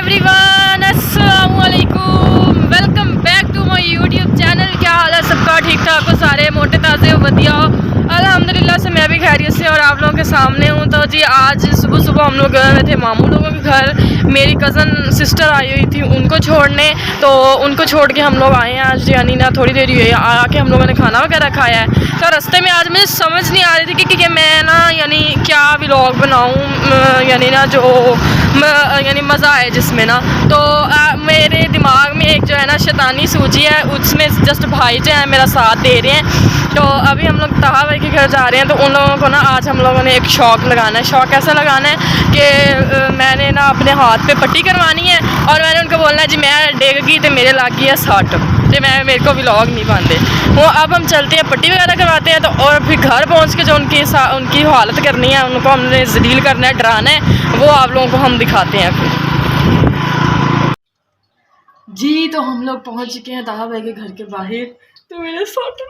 Everyone, अस्सलाम वालेकुम। Welcome back to my YouTube channel. क्या हाल है सबका? ठीक ठाक हो सारे? मोटे ताज़े हो? वधिया हो? अल्हम्दुलिल्लाह से मैं भी खैरियत से और आप लोगों के सामने हूँ। तो जी आज सुबह सुबह हम लोग गए हुए थे मामू लोगों के घर। मेरी कज़न सिस्टर आई हुई थी उनको छोड़ने, तो उनको छोड़ के हम लोग आए हैं आज। यानी ना थोड़ी देर हुई आके हम लोगों ने खाना वगैरह खाया है। तो रास्ते में आज मुझे समझ नहीं आ रही थी कि मैं ना यानी क्या व्लॉग बनाऊँ, यानी ना जो यानी मज़ा आए जिसमें ना। तो मेरे दिमाग में एक जो है ना शैतानी सूझी है, उसमें जस्ट भाई जो है मेरा साथ दे रहे हैं। तो अभी हम लोग ताहा भाई के घर जा रहे हैं। तो उन लोगों को ना आज हम लोगों ने एक शौक लगाना है। शौक ऐसा लगाना है कि मैंने ना अपने हाथ पे पट्टी करवानी है और मैंने उनको बोलना है जी मैं डेग गई तो मेरे लग गई है सट, तो मेरे को व्लॉग नहीं पाते वो। अब हम चलते हैं पट्टी वगैरह करवाते हैं। तो और फिर घर पहुंच के जो उनकी हालत करनी है, उनको हमने जलील करना है, डराना है, वो आप लोगों को हम दिखाते हैं फिर। जी तो हम लोग पहुंच चुके हैं ताहा भाई के घर के बाहर। तो मेरे साथ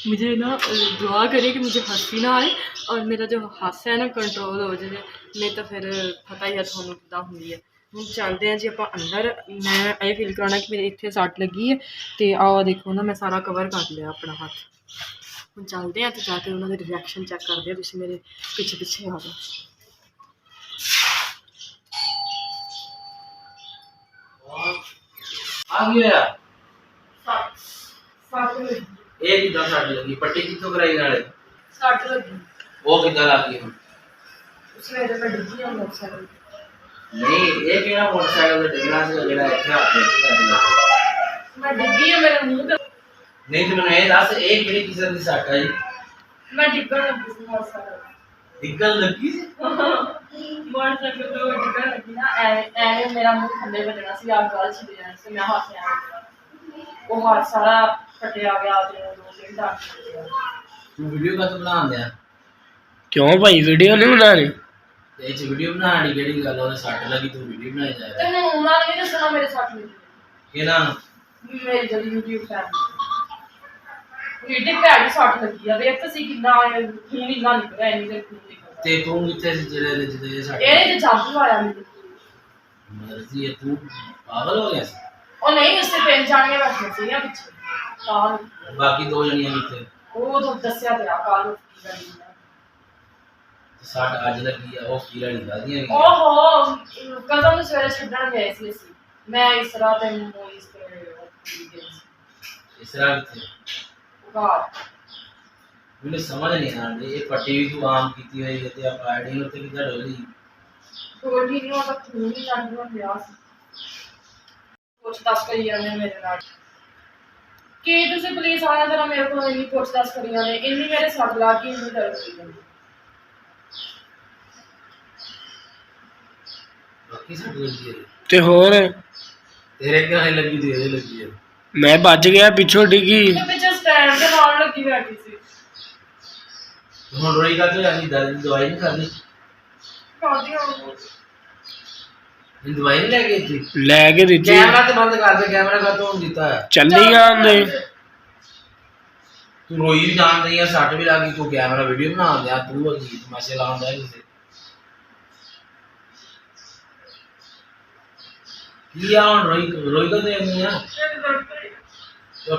मुझे ना दुआ करिए कि मुझे हंसी ना आए और मेरा जो हादसा है ना कंट्रोल हो जाए, नहीं तो फिर पता ही है थानू किदा हुंदी है। हम चलते हैं जी आप अंदर। मैं ये फील कराना कि मेरे इतने सट लगी है। तो आओ देखो ना मैं सारा कवर कर लिया अपना हाथ। हम चलते हैं तो जाके उन्होंने रिएक्शन चेक करते हैं। तुम मेरे पीछे पीछे आ जाओ। आ गया एक ही 10 आठ लगी पट्टी कितों कराई नाले 60 लगी वो कितना लगी हम उसमें तो मैं डिग्गी हूं मोटरसाइकिल नहीं एक मेरा मोटरसाइकिल का डिगना से जेड़ा इथे आपने मैं डिग्गी हूं मेरे मुंह पे नहीं तो मैंने 10 एक मेरी किसी की साट आई मैं डिग्गन लगी थी मोटरसाइकिल निकल लगी मोटरसाइकिल तो डिग्गन लगी ना ऐ मेरा मुंह थल्ले बजना सी आप गल छे जाने से मैं हाथ से वो हाथ सारा फटिया गया ते 2 घंटा तू वीडियो का तो बना दे क्यों भाई वीडियो नहीं बना रही? ते च वीडियो बनानी केड़ी गल ओने साट लगी तू वीडियो बनाई जा ते मैं उना नहीं दसना मेरे साथ में के ना मेरी जल्दी यूट्यूब फैमिली वीडियो पे आगे साट लगी है। देख तो सी कितना खून ही ना निकल रहा है, इनसे खून निकल ते तू किथे से जेड़े जिदे साट ये तो जादू आया मेरे मर्जी है तू पागल हो गया और नहीं उससे पेन जाने बैठे थे या पीछे काल बाकी दो जणियां किथे वो तो दसया ते काल की गई साट आज लगी है वो कीड़ा निकाल ओहो कदम तो सवेरे छड्डण गए सी ਅਸੀਂ मैं इस रात में मूवीज पे इस रात थे बात मुझे समझ नहीं आ रही ये पट्टी भी तू आम कीती हुई है ते आप आईडी होते किधर डोली थोड़ी नहीं होता खून ही चढ़ गया कुछ दस करी जाने मेरे नाल कि तुसी पुलिस आया जरा मेरे को इन्नी कुछ दस करी जाने इन्नी मेरे सट ला के इन्नी डर गई जाने बाकी सब लगी है ते होर तेरे क्या लगी थी ये लगी है मैं बच गया पिछों डिगी तो पीछे स्टैंड के नाल लगी बैठी सी तुम रोई का तो यानी दर्द की दवाई नहीं खाती कादी हो इन दवाई नहीं ले गई थी लेके दी कैमरा तो बंद कर दे कैमरा का तो देता है चली आंदे तू रोई भी जान रही है सट भी लगी तू कैमरा वीडियो बना दे तू अजीब तमाशे लाਉਂਦਾ है किसे किया और रोई का तो नहीं है तो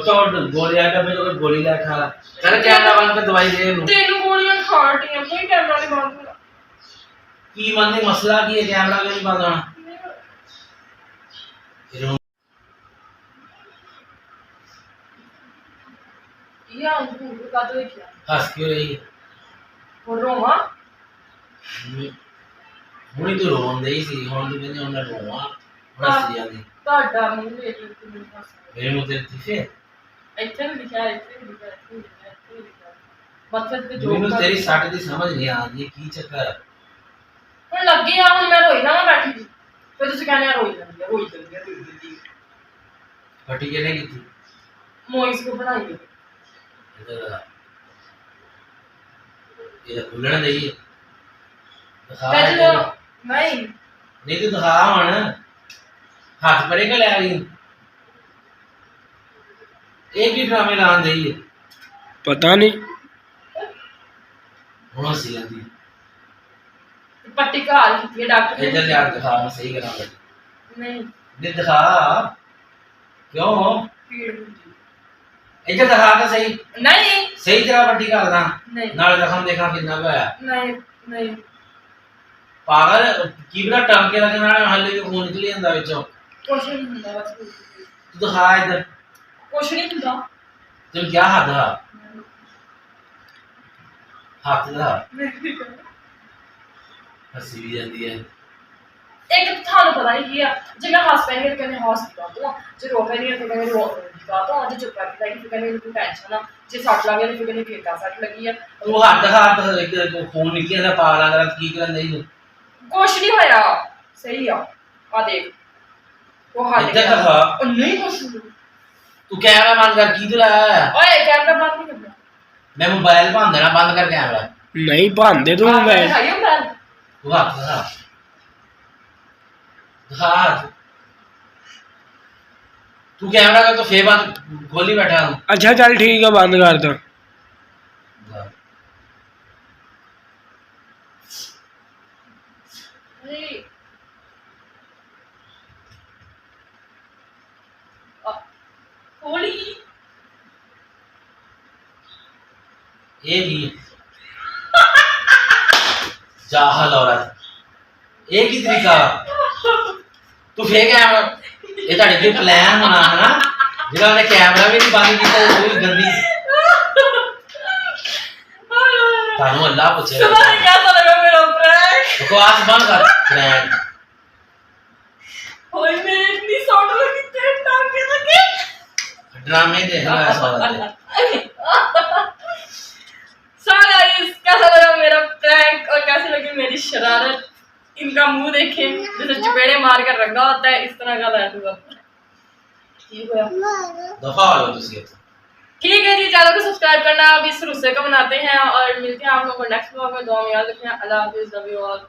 गोली आटा पे तो गोली ला खा चल कैमरा बंद कर दवाई दे नु तेनू गोलियां खाटियां कोई कैमरा नहीं बंद होना की बंदे मसला की है कैमरा क्यों नहीं बंद होना या उनको का तो क्या हंस क्यों रही है और रोमा हुणी तो रोन दे सी हुन तो कहने उन्हें रोवा हंस जाती ਤੁਹਾਡਾ ਮੂੰਹ ਵੇਖ ਕੇ ਮੈਨੂੰ ਹੱਸ मेरे मुंह ते लिखे ਇੱਥੇ ਵੀ ਲਿਖਿਆ ਮਤਲਬ ਤੇ ਜੋ ਮੈਨੂੰ तेरी सट दी समझ नहीं आ रही की चक्कर है ਹੁਣ ਲੱਗੀ ਆ ਹੁਣ ਮੈਂ ਰੋਈ ਨਾ ਬੈਠੀ ਸੀ ਫਿਰ ਤੁਸੀਂ ਕਹਿੰਦੇ ਆ ਰੋਈ ਜਾਂਦੀ ਆ फटी के नहीं की ਮੋਇਸ ਕੋ ਬਣਾਈ ਹੈ ये तो खुलना चाहिए दिखा ਪਹਿਲੇ ਨਹੀਂ नहीं तो दिखा हुन हाथ परे का ले आ रही एक ही ड्रामे लान दई है पता नहीं हुन सी आंदी पट्टी घाल की है डॉक्टर इधर यार दिखा मैं सही कराऊंगा नहीं इधर दिखा क्यों पीड़ होती इधर दिखा तो सही नहीं सही तरह पट्टी करना नहीं नाल जखम देखा कितना होया नहीं नहीं पागल की बड़ा टांके लगे ना हल्ले भी खून निकल ਜਾਂਦਾ ਵਿੱਚੋਂ कुछ नहीं ਹੁੰਦਾ बस तू दिखा इधर कुछ नहीं ਹੁੰਦਾ तुम क्या हाथ दिखा हाथ दिखा हंसी भी जाती है एक थानू पता नहीं किया जे मैं हंस पैनी तो कहने हंस दिखा तो जे रो पैनी तो कहने रो दिखा तो जे चुप करके बैठी तो कहने कोई टेंशन ना जे सट लगे तो कहने केका सट लगी है तू हाथ दिखा तो एक खून निकल ਜਾਂਦਾ ਪਾਗਲਾਂ ਦਾ ਕੀ ਕਰਨ ਨਹੀਂ ਤੂੰ कुछ नहीं होया सही आ देख वो हाथ इधर दिखा और नहीं कुछ तू कैमरा बंद कर की तू लाया है ओए कैमरा बंद नहीं करना मैं मोबाइल भंन देना बंद कर कैमरा नहीं भांदे तू मोबाइल दिखाइयो मोबाइल तू हाथ दिखा दिखा हाथ तू कैमरा का तो फेर बंद खोली बैठा हूं अच्छा चल ठीक है बंद कर दो होली ये भी जाहल औरत एक ही तरीका तू फेर कैमरा ये ਤੁਹਾਡੇ ਕੋਈ ਪਲਾਨ ਹੋਣਾ ਹੈ ਨਾ ਜਿਹੜਾ ਉਹਨੇ ਕੈਮਰਾ ਵੀ ਨਹੀਂ ਬੰਦ ਕੀਤਾ ਉਹ ਵੀ ਗੰਦੀ ਤੁਹਾਨੂੰ ਅੱਲਾਹ ਪੁੱਛੇ तुम्हारे क्या लगा मेरा प्रैंक बकवास बंद कर प्रैंक ओए मेरे इतनी सौट लगी तेरे टांके लगे ड्रामे देखना है सारा सो गाइस कैसा लगा मेरा प्रैंक और कैसी लगी मेरी शरारत इनका मुंह देखें जैसे चपेड़े मार कर रखा होता है इस तरह का लैंड हुआ ठीक हुआ दफा लो तुसी ठीक है जी चैनल को सब्सक्राइब करना अब इस रुस्से का बनाते हैं और मिलते हैं आप लोगों को नेक्स्ट ब्लॉग में दुआ में याद रखना अल्लाह हाफिज़ लव यू ऑल